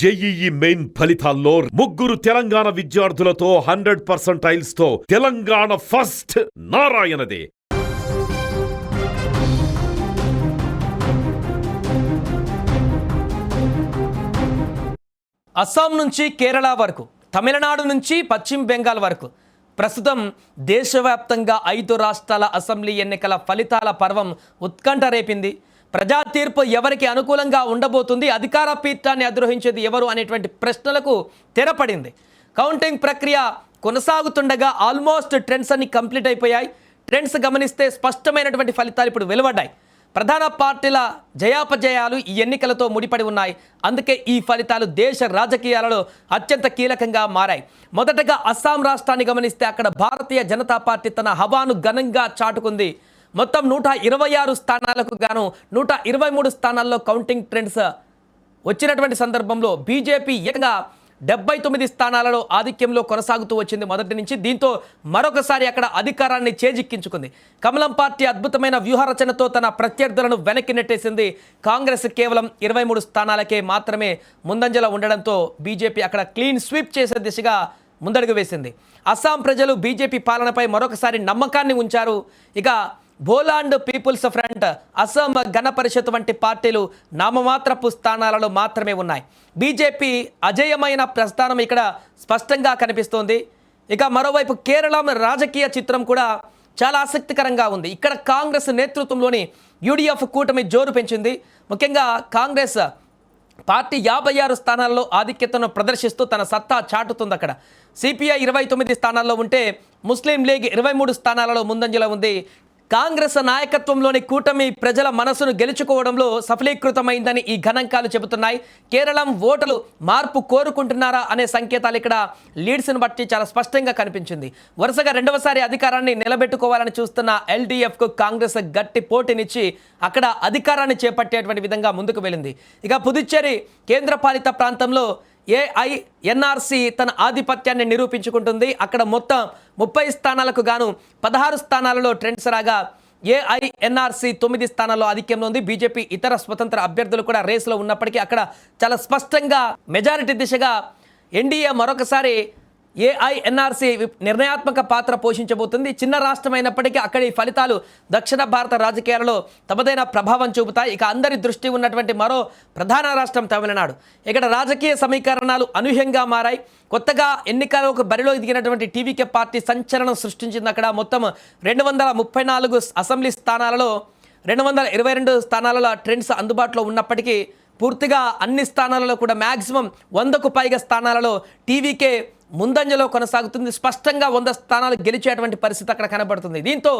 JEE main ఫలితాల్లో ముగ్గురు తెలంగాణ విద్యార్థులతో 100% తో తెలంగాణ ఫస్ట్ నారాయణదే. అస్సాం నుంచి కేరళ వరకు, తమిళనాడు నుంచి పశ్చిమ బెంగాల్ వరకు ప్రస్తుతం దేశవ్యాప్తంగా 5 రాష్ట్రాల అసెంబ్లీ ఎన్నికల ఫలితాల పర్వం ఉత్కంఠ రేపింది. ప్రజా తీర్పు ఎవరికి అనుకూలంగా ఉండబోతుంది, అధికార పీఠాన్ని అధిరోహించేది ఎవరు అనేటువంటి ప్రశ్నలకు తెరపడింది. కౌంటింగ్ ప్రక్రియ కొనసాగుతుండగా ఆల్మోస్ట్ ట్రెండ్స్ అన్ని కంప్లీట్ అయిపోయాయి. ట్రెండ్స్ గమనిస్తే స్పష్టమైనటువంటి ఫలితాలు ఇప్పుడు వెలువడ్డాయి. ప్రధాన పార్టీల జయాపజయాలు ఈ ఎన్నికలతో ముడిపడి ఉన్నాయి. అందుకే ఈ ఫలితాలు దేశ రాజకీయాలలో అత్యంత కీలకంగా మారాయి. మొదటగా అస్సాం రాష్ట్రాన్ని గమనిస్తే అక్కడ భారతీయ జనతా పార్టీ తన హవాను ఘనంగా చాటుకుంది. మొత్తం 126 స్థానాలకు గాను 123 స్థానాల్లో కౌంటింగ్ ట్రెండ్స్ వచ్చినటువంటి సందర్భంలో బీజేపీ ఏకంగా 79 స్థానాలలో ఆధిక్యంలో కొనసాగుతూ వచ్చింది మొదటి నుంచి. దీంతో మరొకసారి అక్కడ అధికారాన్ని చేజిక్కించుకుంది. కమలం పార్టీ అద్భుతమైన వ్యూహరచనతో తన ప్రత్యర్థులను వెనక్కి నెట్టేసింది. కాంగ్రెస్ కేవలం 23 స్థానాలకే మాత్రమే ముందంజలో ఉండడంతో బీజేపీ అక్కడ క్లీన్ స్వీప్ చేసే దిశగా ముందడుగు వేసింది. అస్సాం ప్రజలు బీజేపీ పాలనపై మరొకసారి నమ్మకాన్ని ఉంచారు. ఇక బోలాండ్ పీపుల్స్ ఫ్రంట్, అస్సాం గణ పరిషత్ వంటి పార్టీలు నామమాత్రపు స్థానాలలో మాత్రమే ఉన్నాయి. బీజేపీ అజేయమైన ప్రస్థానం ఇక్కడ స్పష్టంగా కనిపిస్తోంది. ఇక మరోవైపు కేరళం రాజకీయ చిత్రం కూడా చాలా ఆసక్తికరంగా ఉంది. ఇక్కడ కాంగ్రెస్ నేతృత్వంలోని యూడీఎఫ్ కూటమి జోరు పెంచింది. ముఖ్యంగా కాంగ్రెస్ పార్టీ 56 స్థానాల్లో ఆధిక్యతను ప్రదర్శిస్తూ తన సత్తా చాటుతుంది. అక్కడ సిపిఐ 29 స్థానాల్లో ఉంటే ముస్లిం లీగ్ 23 స్థానాలలో ముందంజలో ఉంది. కాంగ్రెస్ నాయకత్వంలోని కూటమి ప్రజల మనసును గెలుచుకోవడంలో సఫలీకృతమైందని ఈ గణాంకాలు చెబుతున్నాయి. కేరళం ఓటర్లు మార్పు కోరుకుంటున్నారా అనే సంకేతాలు ఇక్కడ లీడ్స్ను బట్టి చాలా స్పష్టంగా కనిపించింది. వరుసగా రెండవసారి అధికారాన్ని నిలబెట్టుకోవాలని చూస్తున్న ఎల్డీఎఫ్కు కాంగ్రెస్ గట్టి పోటీనిచ్చి అక్కడ అధికారాన్ని చేపట్టేటువంటి విధంగా ముందుకు వెళ్ళింది. ఇక పుదుచ్చేరి కేంద్రపాలిత ప్రాంతంలో ఏఐఎన్ఆర్సీ తన ఆధిపత్యాన్ని నిరూపించుకుంటుంది. అక్కడ మొత్తం 30 స్థానాలకు గాను 16 స్థానాలలో ట్రెండ్స్ రాగా ఏఐఎన్ఆర్సీ 9 స్థానాల్లో ఆధిక్యంలో ఉంది. బీజేపీ ఇతర స్వతంత్ర అభ్యర్థులు కూడా రేసులో ఉన్నప్పటికీ అక్కడ చాలా స్పష్టంగా మెజారిటీ దిశగా ఎన్డీఏ మరొకసారి ఏఐఎన్ఆర్సీ నిర్ణయాత్మక పాత్ర పోషించబోతుంది. చిన్న రాష్ట్రం అయినప్పటికీ అక్కడి ఫలితాలు దక్షిణ భారత రాజకీయాలలో తమదైన ప్రభావం చూపుతాయి. ఇక అందరి దృష్టి ఉన్నటువంటి మరో ప్రధాన రాష్ట్రం తమిళనాడు. ఇక్కడ రాజకీయ సమీకరణాలు అనూహ్యంగా మారాయి. కొత్తగా ఎన్నికలకు బరిలో ఎదిగినటువంటి టీవీకే పార్టీ సంచలనం సృష్టించింది. అక్కడ మొత్తం 234 అసెంబ్లీ స్థానాలలో 222 స్థానాలలో ట్రెండ్స్ అందుబాటులో ఉన్నప్పటికీ పూర్తిగా అన్ని స్థానాలలో కూడా మ్యాక్సిమం 100కు పైగా స్థానాలలో టీవీకే ముందంజలో కొనసాగుతుంది. స్పష్టంగా 100 స్థానాలు గెలిచేటువంటి పరిస్థితి అక్కడ కనబడుతుంది. దీంతో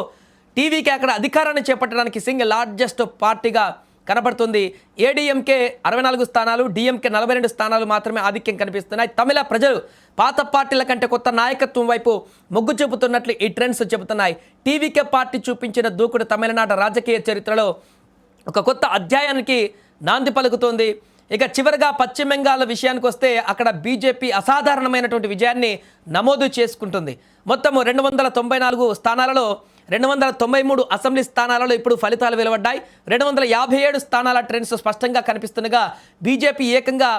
టీవీకే అక్కడ అధికారాన్ని చేపట్టడానికి సింగిల్ లార్జెస్ట్ పార్టీగా కనబడుతుంది. ఏడీఎంకే 64 స్థానాలు, డిఎంకే 42 స్థానాలు మాత్రమే ఆధిక్యం కనిపిస్తున్నాయి. తమిళ ప్రజలు పాత పార్టీల కంటే కొత్త నాయకత్వం వైపు మొగ్గు చూపుతున్నట్లు ఈ ట్రెండ్స్ చెబుతున్నాయి. టీవీకే పార్టీ చూపించిన దూకుడు తమిళనాడు రాజకీయ చరిత్రలో ఒక కొత్త అధ్యాయానికి నాంది పలుకుతోంది. ఇక చివరిగా పశ్చిమ బెంగాల్ విషయానికి వస్తే అక్కడ బీజేపీ అసాధారణమైనటువంటి విజయాన్ని నమోదు చేసుకుంటుంది. మొత్తం 294 స్థానాలలో 293 అసెంబ్లీ స్థానాలలో ఇప్పుడు ఫలితాలు వెలువడ్డాయి. 257 స్థానాల ట్రెండ్స్ స్పష్టంగా కనిపిస్తుండగా బీజేపీ ఏకంగా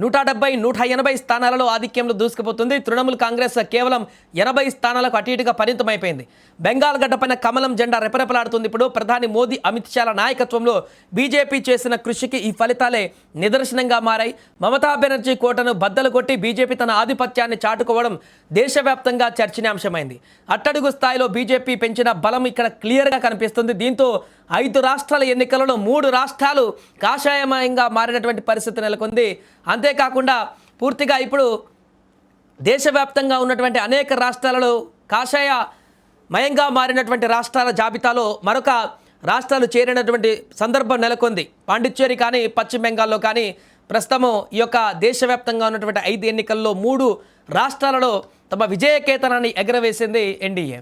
170, 180 స్థానాలలో ఆధిక్యంలో దూసుకుపోతుంది. తృణమూల్ కాంగ్రెస్ కేవలం 80 స్థానాలకు అటు ఇటుగా పరిమితమైపోయింది. బెంగాల్ గడ్డపైన కమలం జెండా రెపరెపలాడుతుంది. ఇప్పుడు ప్రధాని మోదీ, అమిత్ షాల నాయకత్వంలో బీజేపీ చేసిన కృషికి ఈ ఫలితాలే నిదర్శనంగా మారాయి. మమతా బెనర్జీ కోటను బద్దలు కొట్టి బీజేపీ తన ఆధిపత్యాన్ని చాటుకోవడం దేశవ్యాప్తంగా చర్చనీయాంశమైంది. అట్టడుగు స్థాయిలో బీజేపీ పెంచిన బలం ఇక్కడ క్లియర్గా కనిపిస్తుంది. దీంతో 5 రాష్ట్రాల ఎన్నికలలో 3 రాష్ట్రాలు కాషాయమయంగా మారినటువంటి పరిస్థితి నెలకొంది. అంతేకాకుండా పూర్తిగా ఇప్పుడు దేశవ్యాప్తంగా ఉన్నటువంటి అనేక రాష్ట్రాలలో కాషాయమయంగా మారినటువంటి రాష్ట్రాల జాబితాలో మరొక రాష్ట్రాలు చేరినటువంటి సందర్భం నెలకొంది. పాండిచ్చేరి కానీ పశ్చిమ బెంగాల్లో కానీ ప్రస్తుతము ఈ యొక్క దేశవ్యాప్తంగా ఉన్నటువంటి 5 ఎన్నికల్లో 3 రాష్ట్రాలలో తమ విజయకేతనాన్ని ఎగరవేసింది ఎన్డీఏ.